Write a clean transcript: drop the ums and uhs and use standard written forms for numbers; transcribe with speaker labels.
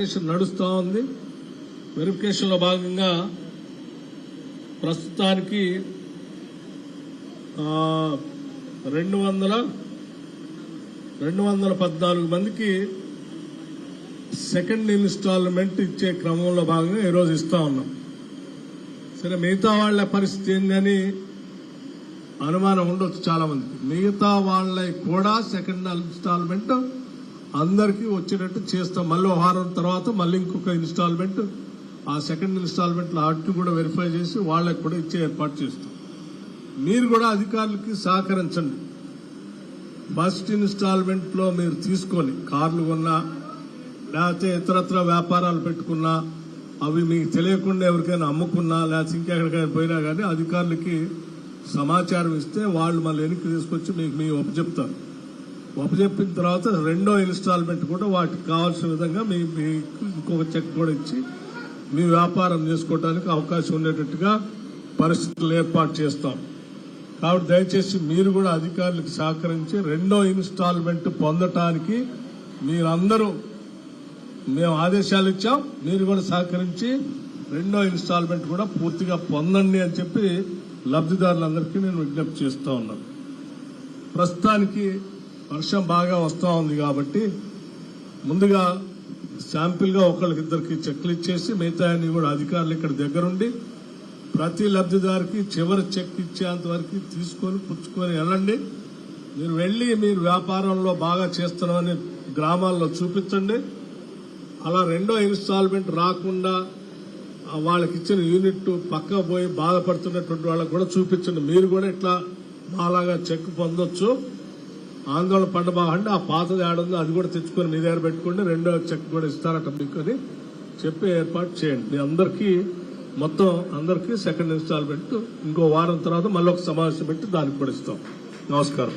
Speaker 1: నడుస్తూ ఉంది. వెరిఫికేషన్ లో భాగంగా ప్రస్తుతానికి 214 మందికి సెకండ్ ఇన్స్టాల్మెంట్ ఇచ్చే క్రమంలో భాగంగా ఈరోజు ఇస్తా ఉన్నాం. సరే, మిగతా వాళ్ల పరిస్థితి ఏందని అనుమానం ఉండొచ్చు చాలా మందికి. మిగతా వాళ్ళకి కూడా సెకండ్ ఇన్స్టాల్మెంట్ అందరికీ వచ్చేటట్టు చేస్తాం. మళ్ళీ వారం తర్వాత మళ్ళీ ఇంకొక ఇన్స్టాల్మెంట్, ఆ సెకండ్ ఇన్స్టాల్మెంట్ అటు కూడా వెరిఫై చేసి వాళ్ళకి కూడా ఇచ్చే ఏర్పాటు చేస్తాం. మీరు కూడా అధికారులకి సహకరించండి. ఫస్ట్ ఇన్స్టాల్మెంట్ లో మీరు తీసుకొని కార్లు కొన్నా లేకపోతే ఇతరత్ర వ్యాపారాలు పెట్టుకున్నా, అవి మీకు తెలియకుండా ఎవరికైనా అమ్ముకున్నా లేకపోతే ఇంకెక్కడికైనా పోయినా కానీ అధికారులకి సమాచారం ఇస్తే వాళ్ళు మళ్ళీ వెనక్కి తీసుకొచ్చి మీకు మీ ఒప్పచెప్తారు. ఒప్పచెప్పిన తర్వాత రెండో ఇన్స్టాల్మెంట్ కూడా వాటికి కావాల్సిన విధంగా మీకు ఇంకొక చెక్ కూడా ఇచ్చి మీ వ్యాపారం చేసుకోవడానికి అవకాశం ఉండేటట్టుగా పరిస్థితులు ఏర్పాటు చేస్తాం. కాబట్టి దయచేసి మీరు కూడా అధికారులకు సహకరించి రెండో ఇన్స్టాల్మెంట్ పొందటానికి మీరందరూ, మేము ఆదేశాలు ఇచ్చాం, మీరు కూడా సహకరించి రెండో ఇన్స్టాల్మెంట్ కూడా పూర్తిగా పొందండి అని చెప్పి లబ్ధిదారులందరికీ నేను విజ్ఞప్తి చేస్తూ ఉన్నాను. ప్రస్తుతానికి వర్షం బాగా వస్తూ ఉంది కాబట్టి ముందుగా శాంపిల్ గా ఒకళ్ళకిద్దరికి చెక్లు ఇచ్చేసి మిగతా కూడా అధికారులు ఇక్కడ దగ్గరుండి ప్రతి లబ్ధిదారికి చివరి చెక్ ఇచ్చేంత వరకు తీసుకొని పుచ్చుకొని వెళ్ళండి. మీరు వెళ్లి మీరు వ్యాపారంలో బాగా చేస్తున్నామని గ్రామాల్లో చూపించండి. అలా రెండో ఇన్స్టాల్మెంట్ రాకుండా వాళ్ళకి ఇచ్చిన యూనిట్ పక్క పోయి బాధపడుతున్నటువంటి వాళ్ళకి కూడా చూపించండి. మీరు కూడా ఇట్లా మాలాగా చెక్ పొందొచ్చు, ఆందోళన పడబాగండి, ఆ పాతది ఆడుందో అది కూడా తెచ్చుకొని మీ దగ్గర పెట్టుకోండి, రెండో చెక్ కూడా ఇస్తారట మీకు అని చెప్పి ఏర్పాటు చేయండి. మీ అందరికీ మొత్తం అందరికీ సెకండ్ ఇన్స్టాల్మెంట్ ఇంకో వారం తర్వాత మళ్ళీ ఒక సమావేశం పెట్టి దానికి కూడా ఇస్తాం. నమస్కారం.